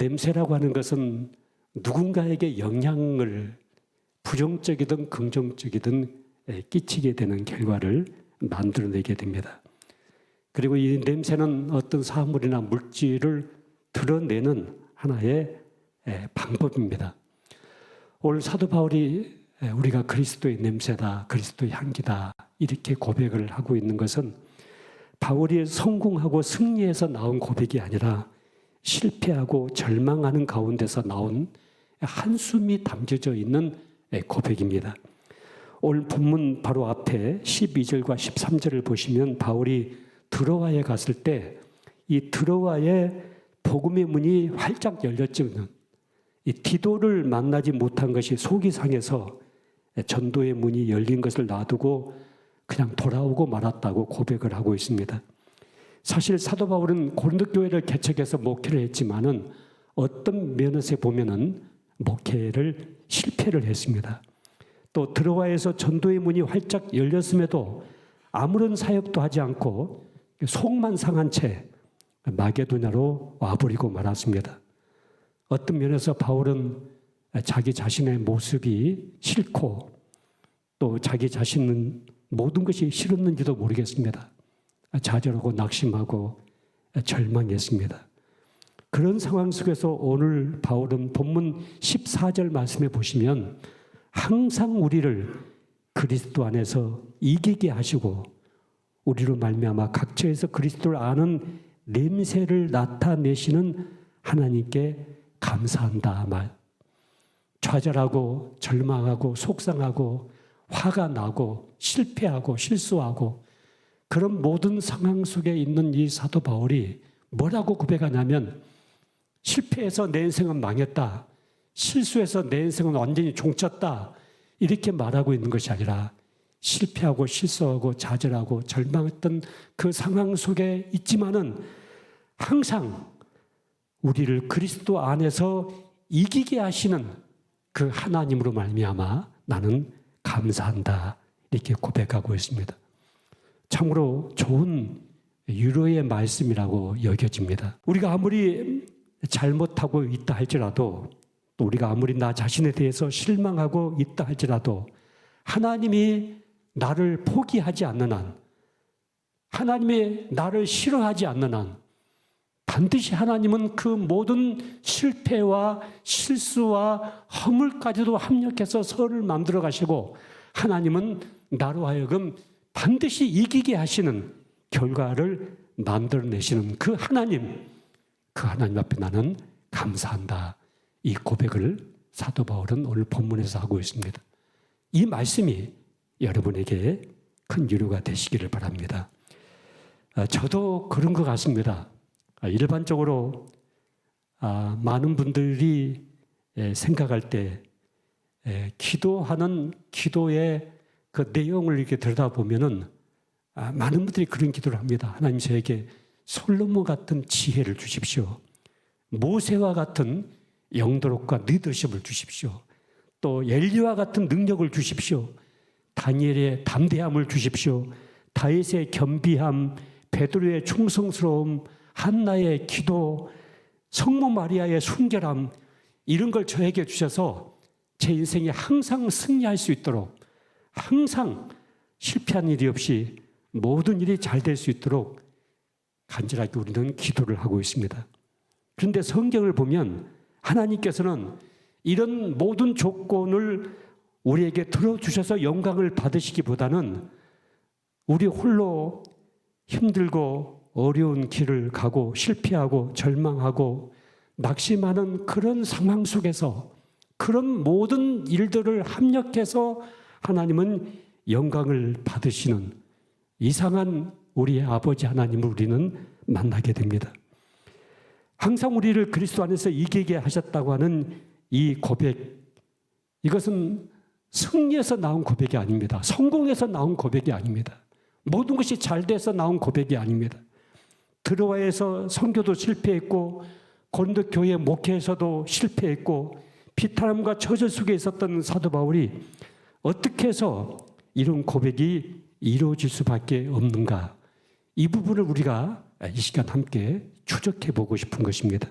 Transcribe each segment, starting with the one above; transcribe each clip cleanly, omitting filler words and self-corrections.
냄새라고 하는 것은 누군가에게 영향을 부정적이든 긍정적이든 끼치게 되는 결과를 만들어내게 됩니다. 그리고 이 냄새는 어떤 사물이나 물질을 드러내는 하나의 방법입니다. 오늘 사도 바울이 우리가 그리스도의 냄새다, 그리스도의 향기다 이렇게 고백을 하고 있는 것은 바울이 성공하고 승리해서 나온 고백이 아니라 실패하고 절망하는 가운데서 나온 한숨이 담겨져 있는 고백입니다. 오늘 본문 바로 앞에 12절과 13절을 보시면 바울이 드로아에 갔을 때 이 드로아의 복음의 문이 활짝 열렸지만 이 디도를 만나지 못한 것이 속이 상해서 전도의 문이 열린 것을 놔두고 그냥 돌아오고 말았다고 고백을 하고 있습니다. 사실 사도 바울은 고린도 교회를 개척해서 목회를 했지만은 어떤 면에서 보면은 목회를 실패를 했습니다. 또 드로아에서 전도의 문이 활짝 열렸음에도 아무런 사역도 하지 않고 속만 상한 채 마게도냐로 와버리고 말았습니다. 어떤 면에서 바울은 자기 자신의 모습이 싫고 또 자기 자신은 모든 것이 싫었는지도 모르겠습니다. 좌절하고 낙심하고 절망했습니다. 그런 상황 속에서 오늘 바울은 본문 14절 말씀에 보시면 항상 우리를 그리스도 안에서 이기게 하시고 우리로 말미암아 각처에서 그리스도를 아는 냄새를 나타내시는 하나님께 감사한다 말. 좌절하고 절망하고 속상하고 화가 나고 실패하고 실수하고 그런 모든 상황 속에 있는 이 사도 바울이 뭐라고 고백하냐면 실패해서 내 인생은 망했다. 실수해서 내 인생은 완전히 종쳤다. 이렇게 말하고 있는 것이 아니라 실패하고 실수하고 좌절하고 절망했던 그 상황 속에 있지만은 항상 우리를 그리스도 안에서 이기게 하시는 그 하나님으로 말미암아 나는 감사한다. 이렇게 고백하고 있습니다. 참으로 좋은 위로의 말씀이라고 여겨집니다. 우리가 아무리 잘못하고 있다 할지라도 또 우리가 아무리 나 자신에 대해서 실망하고 있다 할지라도 하나님이 나를 포기하지 않는 한, 하나님이 나를 싫어하지 않는 한 반드시 하나님은 그 모든 실패와 실수와 허물까지도 합력해서 선을 만들어 가시고 하나님은 나로 하여금 반드시 이기게 하시는 결과를 만들어내시는 그 하나님 앞에 나는 감사한다. 이 고백을 사도 바울은 오늘 본문에서 하고 있습니다. 이 말씀이 여러분에게 큰 위로가 되시기를 바랍니다. 저도 그런 것 같습니다. 일반적으로 많은 분들이 생각할 때 기도하는 기도의 그 내용을 이렇게 들여다보면은 많은 분들이 그런 기도를 합니다. 하나님 저에게 솔로몬 같은 지혜를 주십시오. 모세와 같은 영도력과 리더십을 주십시오. 또 엘리야와 같은 능력을 주십시오. 다니엘의 담대함을 주십시오. 다윗의 겸비함, 베드로의 충성스러움, 한나의 기도, 성모 마리아의 순결함 이런 걸 저에게 주셔서 제 인생이 항상 승리할 수 있도록 항상 실패한 일이 없이 모든 일이 잘 될 수 있도록 간절하게 우리는 기도를 하고 있습니다. 그런데 성경을 보면 하나님께서는 이런 모든 조건을 우리에게 들어주셔서 영광을 받으시기보다는 우리 홀로 힘들고 어려운 길을 가고 실패하고 절망하고 낙심하는 그런 상황 속에서 그런 모든 일들을 합력해서 하나님은 영광을 받으시는 이상한 우리의 아버지 하나님을 우리는 만나게 됩니다. 항상 우리를 그리스도 안에서 이기게 하셨다고 하는 이 고백, 이것은 승리에서 나온 고백이 아닙니다. 성공에서 나온 고백이 아닙니다. 모든 것이 잘 돼서 나온 고백이 아닙니다. 드로아에서 선교도 실패했고 고린도 교회 목회에서도 실패했고 비탄함과 저절 속에 있었던 사도 바울이 어떻게 해서 이런 고백이 이루어질 수밖에 없는가? 이 부분을 우리가 이 시간 함께 추적해 보고 싶은 것입니다.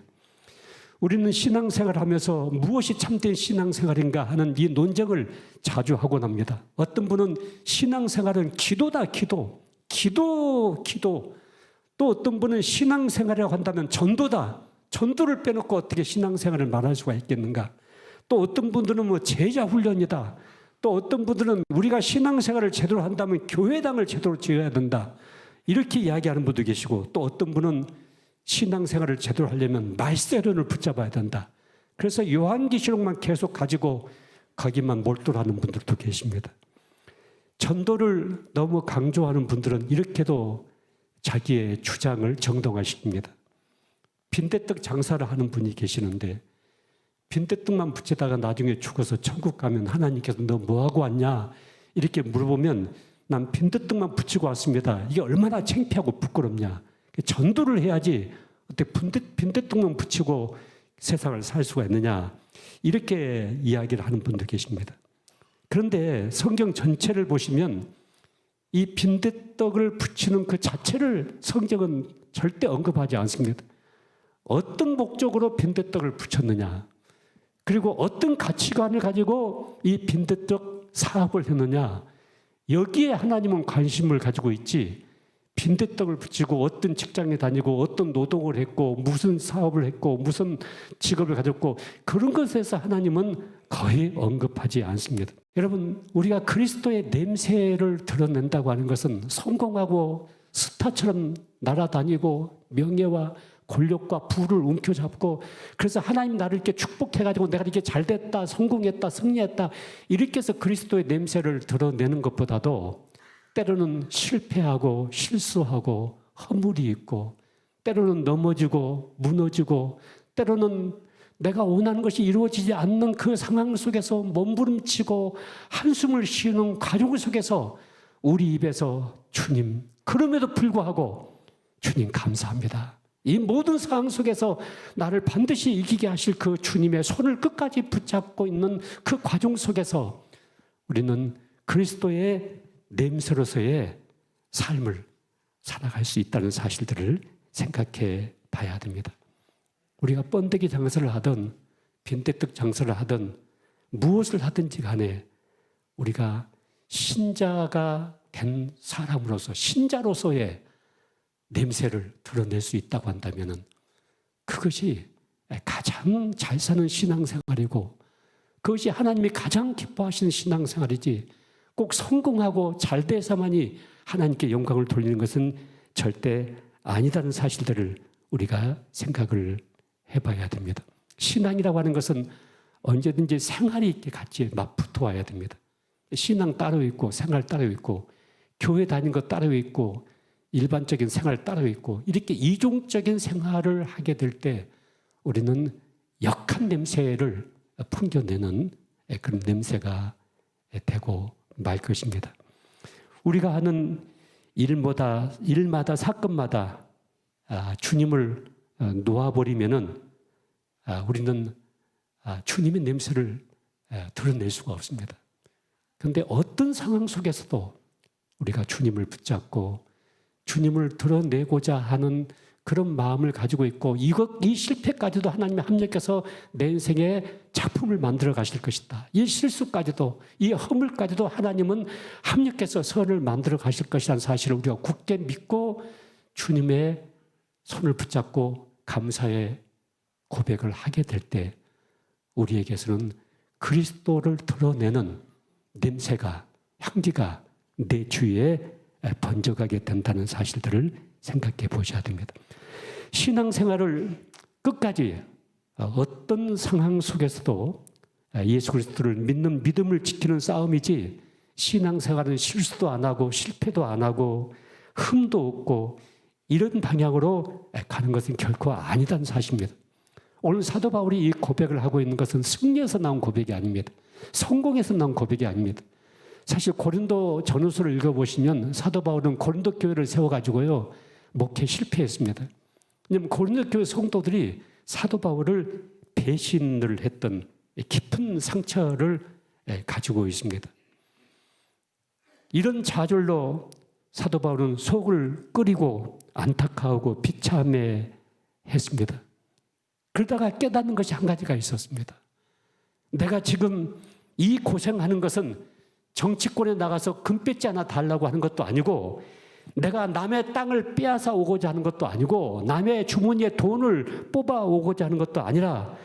우리는 신앙생활을 하면서 무엇이 참된 신앙생활인가 하는 이 논쟁을 자주 하곤 합니다. 어떤 분은 신앙생활은 기도다, 기도. 또 어떤 분은 신앙생활이라고 한다면 전도다. 전도를 빼놓고 어떻게 신앙생활을 말할 수가 있겠는가. 또 어떤 분들은 뭐 제자훈련이다. 또 어떤 분들은 우리가 신앙생활을 제대로 한다면 교회당을 제대로 지어야 된다. 이렇게 이야기하는 분도 계시고, 또 어떤 분은 신앙생활을 제대로 하려면 말세론을 붙잡아야 된다. 그래서 요한계시록만 계속 가지고 거기만 몰두하는 분들도 계십니다. 전도를 너무 강조하는 분들은 이렇게도 자기의 주장을 정당화시킵니다. 빈대떡 장사를 하는 분이 계시는데 빈대떡만 붙이다가 나중에 죽어서 천국 가면 하나님께서 너 뭐하고 왔냐 이렇게 물어보면 난 빈대떡만 붙이고 왔습니다. 이게 얼마나 창피하고 부끄럽냐. 전도를 해야지 어떻게 빈대떡만 붙이고 세상을 살 수가 있느냐. 이렇게 이야기를 하는 분도 계십니다. 그런데 성경 전체를 보시면 이 빈대떡을 붙이는 그 자체를 성경은 절대 언급하지 않습니다. 어떤 목적으로 빈대떡을 붙였느냐, 그리고 어떤 가치관을 가지고 이 빈대떡 사업을 했느냐, 여기에 하나님은 관심을 가지고 있지, 빈대떡을 붙이고 어떤 직장에 다니고 어떤 노동을 했고 무슨 사업을 했고 무슨 직업을 가졌고 그런 것에서 하나님은 거의 언급하지 않습니다. 여러분, 우리가 그리스도의 냄새를 드러낸다고 하는 것은 성공하고 스타처럼 날아다니고 명예와 권력과 부를 움켜잡고 그래서 하나님 나를 이렇게 축복해가지고 내가 이렇게 잘됐다, 성공했다, 승리했다 이렇게 해서 그리스도의 냄새를 드러내는 것보다도 때로는 실패하고 실수하고 허물이 있고 때로는 넘어지고 무너지고 때로는 내가 원하는 것이 이루어지지 않는 그 상황 속에서 몸부림치고 한숨을 쉬는 과정 속에서 우리 입에서 주님, 그럼에도 불구하고 주님 감사합니다. 이 모든 상황 속에서 나를 반드시 이기게 하실 그 주님의 손을 끝까지 붙잡고 있는 그 과정 속에서 우리는 그리스도의 냄새로서의 삶을 살아갈 수 있다는 사실들을 생각해 봐야 됩니다. 우리가 번데기 장사를 하든 빈대떡 장사를 하든 무엇을 하든지 간에 우리가 신자가 된 사람으로서 신자로서의 냄새를 드러낼 수 있다고 한다면 그것이 가장 잘 사는 신앙생활이고 그것이 하나님이 가장 기뻐하시는 신앙생활이지 꼭 성공하고 잘 돼서만이 하나님께 영광을 돌리는 것은 절대 아니다는 사실들을 우리가 생각을 해봐야 됩니다. 신앙이라고 하는 것은 언제든지 생활이 있게 같이 맞붙어 와야 됩니다. 신앙 따로 있고 생활 따로 있고 교회 다니는 것 따로 있고 일반적인 생활 따로 있고 이렇게 이중적인 생활을 하게 될 때 우리는 역한 냄새를 풍겨내는 그런 냄새가 되고 말 것입니다. 우리가 하는 일마다 사건마다 주님을 놓아버리면은 우리는 주님의 냄새를 드러낼 수가 없습니다. 그런데 어떤 상황 속에서도 우리가 주님을 붙잡고 주님을 드러내고자 하는 그런 마음을 가지고 있고 이 실패까지도 하나님의 합력해서 내 인생의 작품을 만들어 가실 것이다. 이 실수까지도 이 허물까지도 하나님은 합력해서 선을 만들어 가실 것이라는 사실을 우리가 굳게 믿고 주님의 손을 붙잡고 감사의 고백을 하게 될 때 우리에게서는 그리스도를 드러내는 냄새가 향기가 내 주위에 번져가게 된다는 사실들을 생각해 보셔야 됩니다. 신앙생활을 끝까지 어떤 상황 속에서도 예수 그리스도를 믿는 믿음을 지키는 싸움이지 신앙생활은 실수도 안 하고 실패도 안 하고 흠도 없고 이런 방향으로 가는 것은 결코 아니다는 사실입니다. 오늘 사도 바울이 이 고백을 하고 있는 것은 승리에서 나온 고백이 아닙니다. 성공에서 나온 고백이 아닙니다. 사실 고린도 전후서를 읽어보시면 사도 바울은 고린도 교회를 세워가지고요 목회 실패했습니다. 왜냐하면 고린도 교회 성도들이 사도 바울을 배신을 했던 깊은 상처를 가지고 있습니다. 이런 좌절로 사도 바울은 속을 끓이고 안타까워하고 비참해 했습니다. 그러다가 깨닫는 것이 한 가지가 있었습니다. 내가 지금 이 고생하는 것은 정치권에 나가서 금배지 하나 달라고 하는 것도 아니고, 내가 남의 땅을 빼앗아 오고자 하는 것도 아니고, 남의 주머니에 돈을 뽑아 오고자 하는 것도 아니라,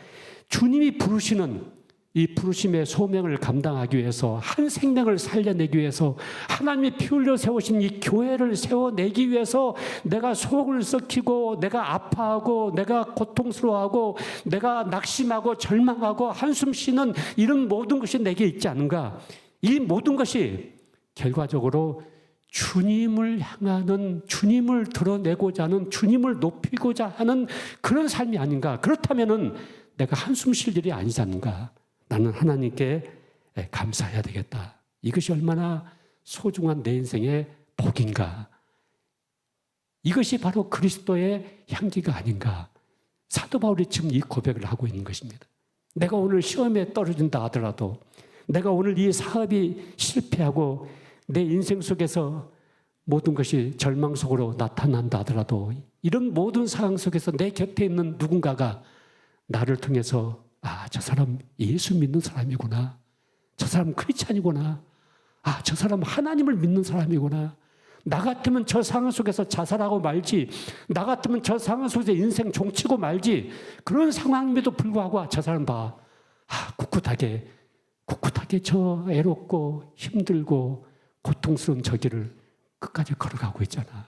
주님이 부르시는 이 부르심의 소명을 감당하기 위해서, 한 생명을 살려내기 위해서, 하나님이 피 흘려 세우신 이 교회를 세워내기 위해서 내가 속을 썩히고, 내가 아파하고, 내가 고통스러워하고, 내가 낙심하고 절망하고 한숨 쉬는 이런 모든 것이 내게 있지 않은가. 이 모든 것이 결과적으로 주님을 향하는, 주님을 드러내고자 하는, 주님을 높이고자 하는 그런 삶이 아닌가. 그렇다면은 내가 한숨 쉴 일이 아니지 않는가. 나는 하나님께 감사해야 되겠다. 이것이 얼마나 소중한 내 인생의 복인가. 이것이 바로 그리스도의 향기가 아닌가. 사도 바울이 지금 이 고백을 하고 있는 것입니다. 내가 오늘 시험에 떨어진다 하더라도, 내가 오늘 이 사업이 실패하고 내 인생 속에서 모든 것이 절망 속으로 나타난다 하더라도, 이런 모든 상황 속에서 내 곁에 있는 누군가가 나를 통해서 저 사람 예수 믿는 사람이구나. 저 사람 크리스찬이구나. 저 사람 하나님을 믿는 사람이구나. 나 같으면 저 상황 속에서 자살하고 말지. 나 같으면 저 상황 속에서 인생 종치고 말지. 그런 상황임에도 불구하고 저 사람 봐. 꿋꿋하게 저 애롭고 힘들고 고통스러운 저 길을 끝까지 걸어가고 있잖아.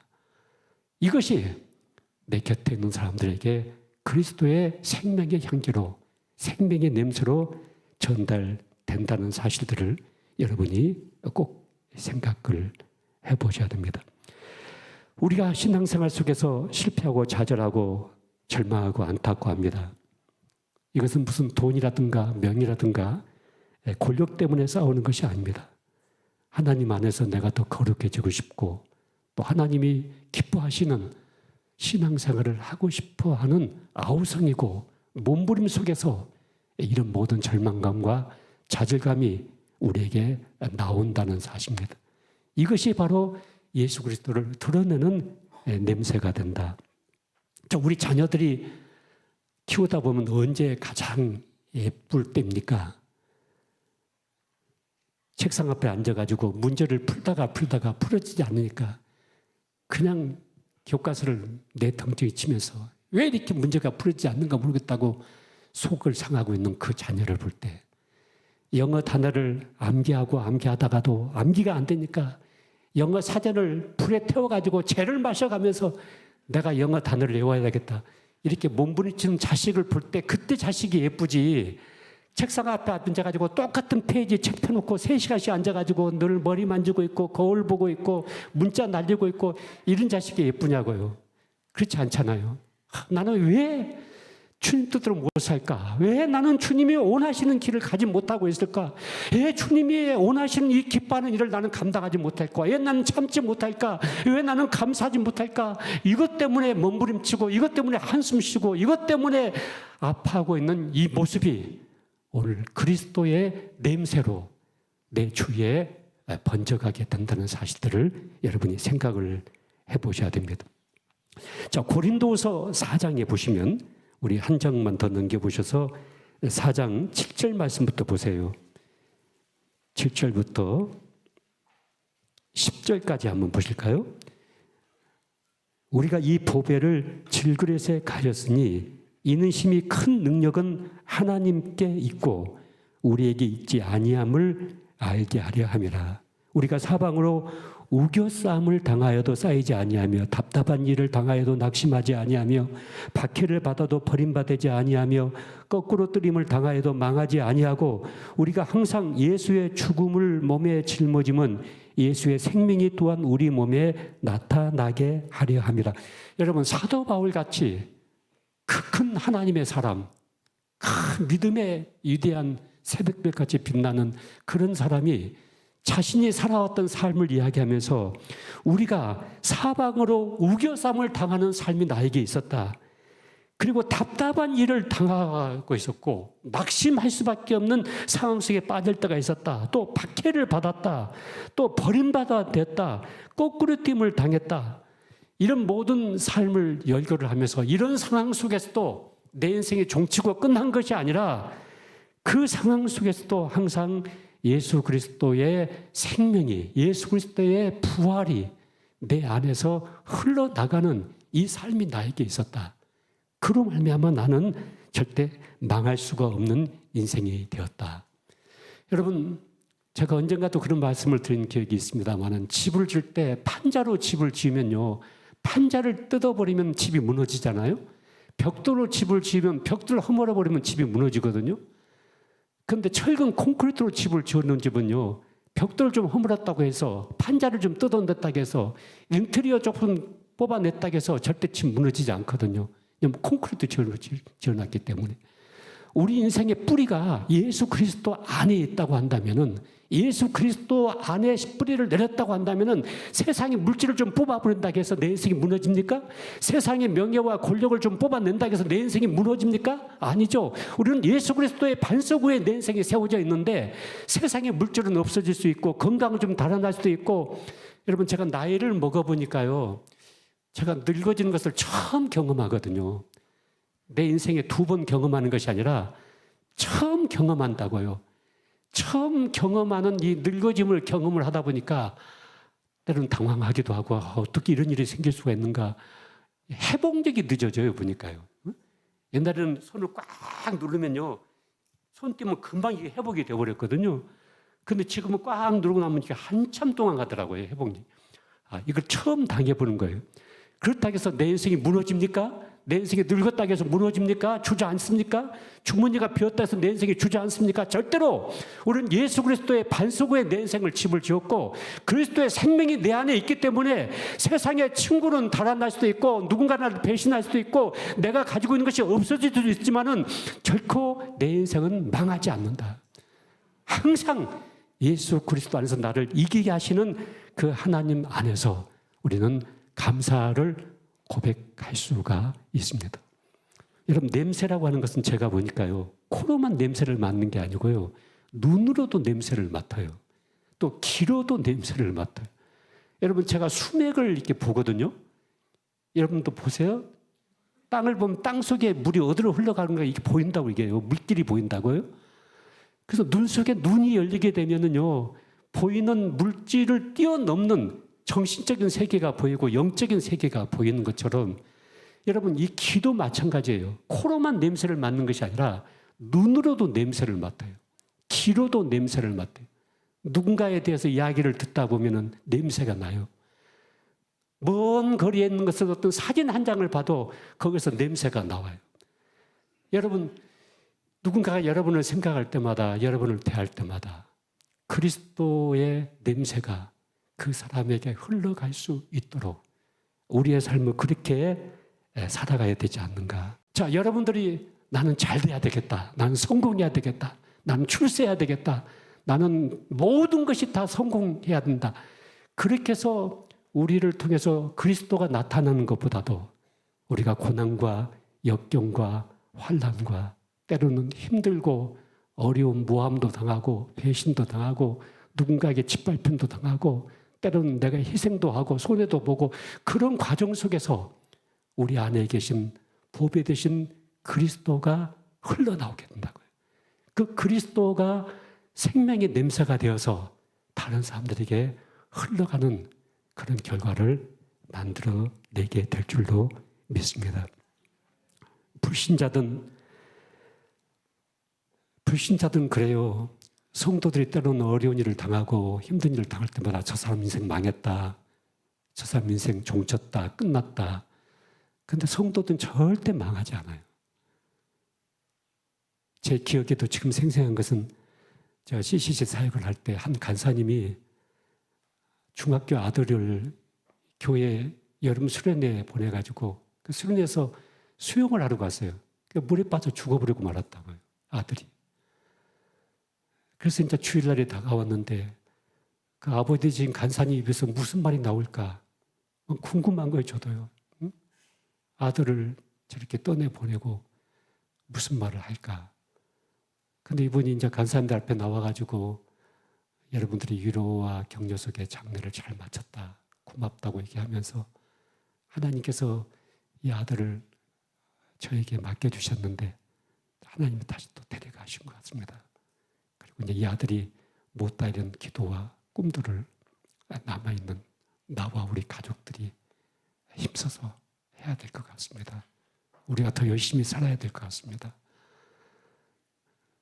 이것이 내 곁에 있는 사람들에게 그리스도의 생명의 향기로, 생명의 냄새로 전달된다는 사실들을 여러분이 꼭 생각을 해보셔야 됩니다. 우리가 신앙생활 속에서 실패하고 좌절하고 절망하고 안타까워합니다. 이것은 무슨 돈이라든가 명이라든가 권력 때문에 싸우는 것이 아닙니다. 하나님 안에서 내가 더 거룩해지고 싶고, 또 하나님이 기뻐하시는 신앙생활을 하고 싶어하는 아우성이고 몸부림 속에서 이런 모든 절망감과 좌절감이 우리에게 나온다는 사실입니다. 이것이 바로 예수 그리스도를 드러내는 냄새가 된다. 우리 자녀들이 키우다 보면 언제 가장 예쁠 때입니까? 책상 앞에 앉아가지고 문제를 풀다가 풀어지지 않으니까 그냥 교과서를 내 덩치에 치면서 왜 이렇게 문제가 풀어지지 않는가 모르겠다고 속을 상하고 있는 그 자녀를 볼 때, 영어 단어를 암기하다가도 암기가 안 되니까 영어 사전을 불에 태워가지고 재를 마셔가면서 내가 영어 단어를 외워야 되겠다, 이렇게 몸부림치는 자식을 볼 때 그때 자식이 예쁘지, 책상 앞에 앉아가지고 똑같은 페이지 책 펴놓고 3시간씩 앉아가지고 늘 머리 만지고 있고 거울 보고 있고 문자 날리고 있고 이런 자식이 예쁘냐고요. 그렇지 않잖아요. 나는 왜 주님 뜻대로 못 살까? 왜 나는 주님이 원하시는 길을 가지 못하고 있을까? 왜 주님이 원하시는 이 기뻐하는 일을 나는 감당하지 못할까? 왜 나는 참지 못할까? 왜 나는 감사하지 못할까? 이것 때문에 몸부림치고, 이것 때문에 한숨 쉬고, 이것 때문에 아파하고 있는 이 모습이 오늘 그리스도의 냄새로 내 주위에 번져가게 된다는 사실들을 여러분이 생각을 해보셔야 됩니다. 자, 고린도서 4장에 보시면 우리 한 장만 더 넘겨보셔서 4장 7절 말씀부터 보세요. 7절부터 10절까지 한번 보실까요? 우리가 이 보배를 질그릇에 가렸으니 이는 심히 큰 능력은 하나님께 있고 우리에게 있지 아니함을 알게 하려 함이라. 우리가 사방으로 우겨싸움을 당하여도 쌓이지 아니하며 답답한 일을 당하여도 낙심하지 아니하며 박해를 받아도 버림받지 아니하며 거꾸로 뜨림을 당하여도 망하지 아니하고 우리가 항상 예수의 죽음을 몸에 짊어짐은 예수의 생명이 또한 우리 몸에 나타나게 하려 함이라. 여러분, 사도 바울같이 그 큰 하나님의 사람, 큰 믿음의 위대한 새벽별같이 빛나는 그런 사람이 자신이 살아왔던 삶을 이야기하면서 우리가 사방으로 우겨쌈을 당하는 삶이 나에게 있었다. 그리고 답답한 일을 당하고 있었고 낙심할 수밖에 없는 상황 속에 빠질 때가 있었다. 또 박해를 받았다. 또 버림받아 됐다. 거꾸로 뛴을 당했다. 이런 모든 삶을 열거를 하면서 이런 상황 속에서도 내 인생이 종치고 끝난 것이 아니라 그 상황 속에서도 항상 예수 그리스도의 생명이, 예수 그리스도의 부활이 내 안에서 흘러나가는 이 삶이 나에게 있었다. 그로 말미암아 나는 절대 망할 수가 없는 인생이 되었다. 여러분, 제가 언젠가도 그런 말씀을 드린 기억이 있습니다만, 집을 질 때 판자로 집을 지으면요, 판자를 뜯어버리면 집이 무너지잖아요. 벽돌로 집을 지으면 벽돌을 허물어버리면 집이 무너지거든요. 그런데 철근 콘크리트로 집을 지어놓은 집은요, 벽돌을 좀 허물었다고 해서, 판자를 좀 뜯어냈다고 해서, 인테리어 조금 뽑아냈다고 해서 절대 집 무너지지 않거든요. 콘크리트 지어놨기 때문에. 우리 인생의 뿌리가 예수 그리스도 안에 있다고 한다면은, 예수 그리스도 안에 뿌리를 내렸다고 한다면은 세상의 물질을 좀 뽑아버린다고 해서 내 인생이 무너집니까? 세상의 명예와 권력을 좀 뽑아낸다고 해서 내 인생이 무너집니까? 아니죠. 우리는 예수 그리스도의 반석 위에 내 인생이 세워져 있는데, 세상의 물질은 없어질 수 있고 건강은 좀 달아날 수도 있고, 여러분, 제가 나이를 먹어보니까요, 제가 늙어지는 것을 처음 경험하거든요. 내 인생에 2번 경험하는 것이 아니라 처음 경험한다고요. 처음 경험하는 이 늙어짐을 경험을 하다 보니까 때로는 당황하기도 하고, 어떻게 이런 일이 생길 수가 있는가. 회복력이 늦어져요, 보니까요. 옛날에는 손을 꽉 누르면요, 손 띄면 금방 이게 회복이 되어버렸거든요. 근데 지금은 꽉 누르고 나면 이게 한참 동안 가더라고요, 회복력이. 이걸 처음 당해보는 거예요. 그렇다고 해서 내 인생이 무너집니까? 내 인생이 늙었다고 해서 무너집니까? 주저앉습니까? 주머니가 비었다 해서 내 인생이 주저앉습니까? 절대로. 우리는 예수 그리스도의 반석 위에 내 인생을 집을 지었고, 그리스도의 생명이 내 안에 있기 때문에 세상의 친구는 달아날 수도 있고, 누군가를 배신할 수도 있고, 내가 가지고 있는 것이 없어질 수도 있지만은 결코 내 인생은 망하지 않는다. 항상 예수 그리스도 안에서 나를 이기게 하시는 그 하나님 안에서 우리는 감사를 고백할 수가 있습니다. 여러분, 냄새라고 하는 것은 제가 보니까요, 코로만 냄새를 맡는 게 아니고요, 눈으로도 냄새를 맡아요. 또 귀로도 냄새를 맡아요. 여러분, 제가 수맥을 이렇게 보거든요. 여러분도 보세요. 땅을 보면 땅 속에 물이 어디로 흘러가는가 이게 보인다고 얘기해요. 물길이 보인다고요. 그래서 눈 속에 눈이 열리게 되면은요, 보이는 물질을 뛰어넘는 정신적인 세계가 보이고 영적인 세계가 보이는 것처럼, 여러분, 이 귀도 마찬가지예요. 코로만 냄새를 맡는 것이 아니라 눈으로도 냄새를 맡아요. 귀로도 냄새를 맡아요. 누군가에 대해서 이야기를 듣다 보면 냄새가 나요. 먼 거리에 있는 것을 어떤 사진 한 장을 봐도 거기서 냄새가 나와요. 여러분, 누군가가 여러분을 생각할 때마다, 여러분을 대할 때마다 그리스도의 냄새가 그 사람에게 흘러갈 수 있도록 우리의 삶을 그렇게 살아가야 되지 않는가. 자, 여러분들이 나는 잘 돼야 되겠다, 나는 성공해야 되겠다, 나는 출세해야 되겠다, 나는 모든 것이 다 성공해야 된다, 그렇게 해서 우리를 통해서 그리스도가 나타나는 것보다도 우리가 고난과 역경과 환난과 때로는 힘들고 어려운 모함도 당하고 배신도 당하고 누군가에게 짓밟힘도 당하고 때로는 내가 희생도 하고 손해도 보고, 그런 과정 속에서 우리 안에 계신 보배 되신 그리스도가 흘러나오게 된다고요. 그 그리스도가 생명의 냄새가 되어서 다른 사람들에게 흘러가는 그런 결과를 만들어내게 될 줄로 믿습니다. 불신자든 그래요. 성도들이 때로는 어려운 일을 당하고 힘든 일을 당할 때마다 저 사람 인생 망했다, 저 사람 인생 종쳤다, 끝났다. 근데 성도들은 절대 망하지 않아요. 제 기억에도 지금 생생한 것은, 제가 CCC 사역을 할 때 한 간사님이 중학교 아들을 교회 여름 수련회에 보내가지고 그 수련회에서 수영을 하러 갔어요. 물에 빠져 죽어버리고 말았다고요, 아들이. 그래서 이제 주일날이 다가왔는데 그 아버지 되신 간사님 입에서 무슨 말이 나올까 궁금한 거예요, 저도요. 응? 아들을 저렇게 떠내보내고 무슨 말을 할까. 근데 이분이 이제 간사님들 앞에 나와가지고 여러분들이 위로와 격려 속에 장례를 잘 마쳤다, 고맙다고 얘기하면서 하나님께서 이 아들을 저에게 맡겨주셨는데 하나님이 다시 또 데려가신 것 같습니다. 그리고 이제 이 아들이 못다 이런 기도와 꿈들을 남아있는 나와 우리 가족들이 힘써서 해야 될 것 같습니다. 우리가 더 열심히 살아야 될 것 같습니다.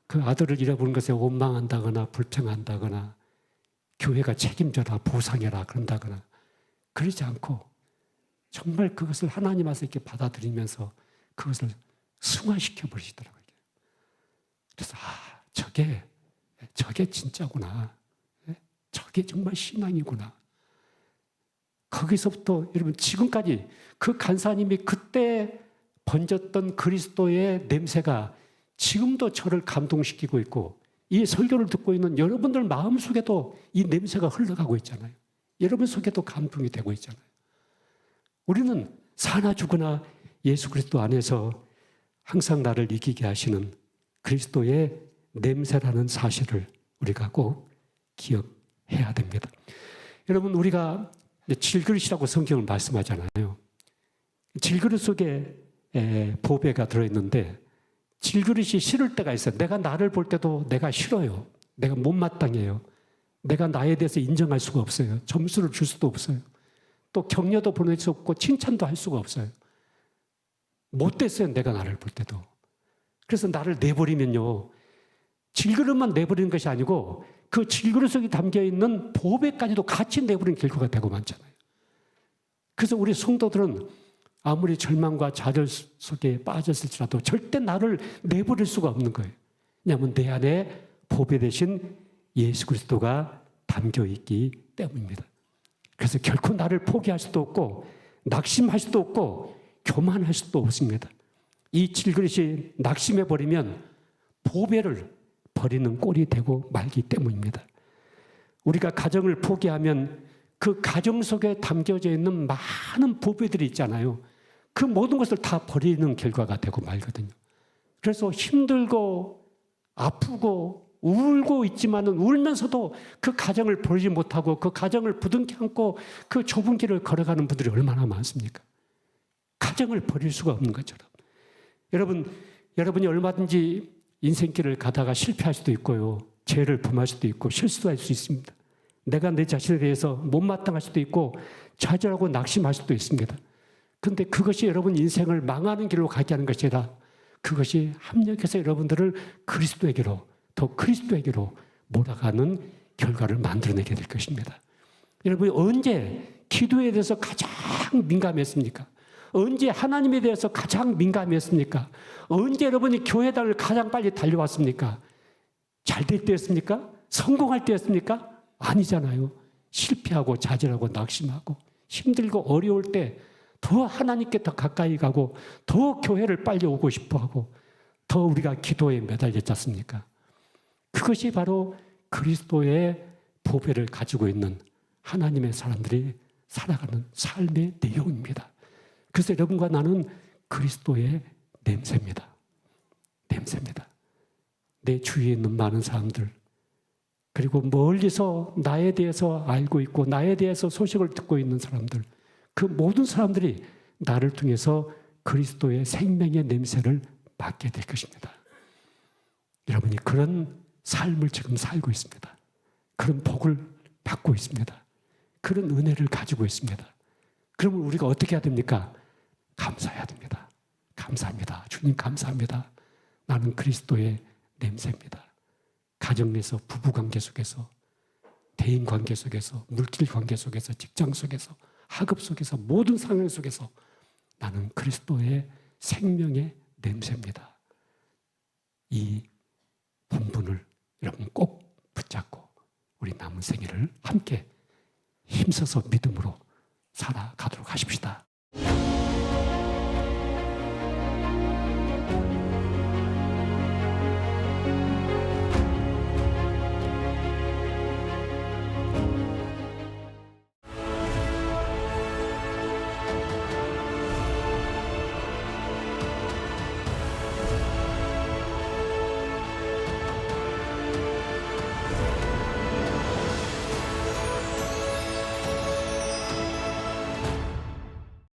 그 아들을 잃어버린 것에 원망한다거나 불평한다거나 교회가 책임져라 보상해라 그런다거나 그러지 않고 정말 그것을 하나님 앞에서 이렇게 받아들이면서 그것을 승화시켜 버리시더라고요. 그래서 저게 진짜구나. 저게 정말 신앙이구나. 거기서부터 여러분 지금까지 그 간사님이 그때 번졌던 그리스도의 냄새가 지금도 저를 감동시키고 있고 이 설교를 듣고 있는 여러분들 마음속에도 이 냄새가 흘러가고 있잖아요. 여러분 속에도 감동이 되고 있잖아요. 우리는 사나 죽으나 예수 그리스도 안에서 항상 나를 이기게 하시는 그리스도의 냄새라는 사실을 우리가 꼭 기억해야 됩니다. 여러분 우리가 질그릇이라고 성경을 말씀하잖아요. 질그릇 속에 보배가 들어있는데 질그릇이 싫을 때가 있어요. 내가 나를 볼 때도 내가 싫어요. 내가 못마땅해요. 내가 나에 대해서 인정할 수가 없어요. 점수를 줄 수도 없어요. 또 격려도 보낼 수 없고 칭찬도 할 수가 없어요. 못됐어요. 내가 나를 볼 때도. 그래서 나를 내버리면요. 질그릇만 내버리는 것이 아니고 그 질그릇 속에 담겨있는 보배까지도 같이 내버리는 결과가 되고 많잖아요. 그래서 우리 성도들은 아무리 절망과 좌절 속에 빠졌을지라도 절대 나를 내버릴 수가 없는 거예요. 왜냐하면 내 안에 보배 대신 예수 그리스도가 담겨있기 때문입니다. 그래서 결코 나를 포기할 수도 없고 낙심할 수도 없고 교만할 수도 없습니다. 이 질그릇이 낙심해버리면 보배를 버리는 꼴이 되고 말기 때문입니다. 우리가 가정을 포기하면 그 가정 속에 담겨져 있는 많은 보배들이 있잖아요. 그 모든 것을 다 버리는 결과가 되고 말거든요. 그래서 힘들고 아프고 울고 있지만은 울면서도 그 가정을 버리지 못하고 그 가정을 부둥켜 안고 그 좁은 길을 걸어가는 분들이 얼마나 많습니까? 가정을 버릴 수가 없는 것처럼. 여러분이 얼마든지 인생길을 가다가 실패할 수도 있고요. 죄를 범할 수도 있고 실수할 수 있습니다. 내가 내 자신에 대해서 못마땅할 수도 있고 좌절하고 낙심할 수도 있습니다. 그런데 그것이 여러분 인생을 망하는 길로 가게 하는 것이 아니라 그것이 합력해서 여러분들을 그리스도에게로 더 그리스도에게로 몰아가는 결과를 만들어내게 될 것입니다. 여러분이 언제 기도에 대해서 가장 민감했습니까? 언제 하나님에 대해서 가장 민감했습니까? 언제 여러분이 교회당을 가장 빨리 달려왔습니까? 잘 될 때였습니까? 성공할 때였습니까? 아니잖아요. 실패하고 좌절하고 낙심하고 힘들고 어려울 때 더 하나님께 더 가까이 가고 더 교회를 빨리 오고 싶어하고 더 우리가 기도에 매달렸지 않습니까? 그것이 바로 그리스도의 보배를 가지고 있는 하나님의 사람들이 살아가는 삶의 내용입니다. 그래서 여러분과 나는 그리스도의 냄새입니다. 냄새입니다. 내 주위에 있는 많은 사람들 그리고 멀리서 나에 대해서 알고 있고 나에 대해서 소식을 듣고 있는 사람들 그 모든 사람들이 나를 통해서 그리스도의 생명의 냄새를 맡게 될 것입니다. 여러분이 그런 삶을 지금 살고 있습니다. 그런 복을 받고 있습니다. 그런 은혜를 가지고 있습니다. 그러면 우리가 어떻게 해야 됩니까? 감사해야 됩니다. 감사합니다. 주님 감사합니다. 나는 그리스도의 냄새입니다. 가정 내에서 부부관계 속에서 대인관계 속에서 물질관계 속에서 직장 속에서 학업 속에서 모든 상황 속에서 나는 그리스도의 생명의 냄새입니다. 이 본분을 여러분 꼭 붙잡고 우리 남은 생애를 함께 힘써서 믿음으로 살아가도록 하십시다.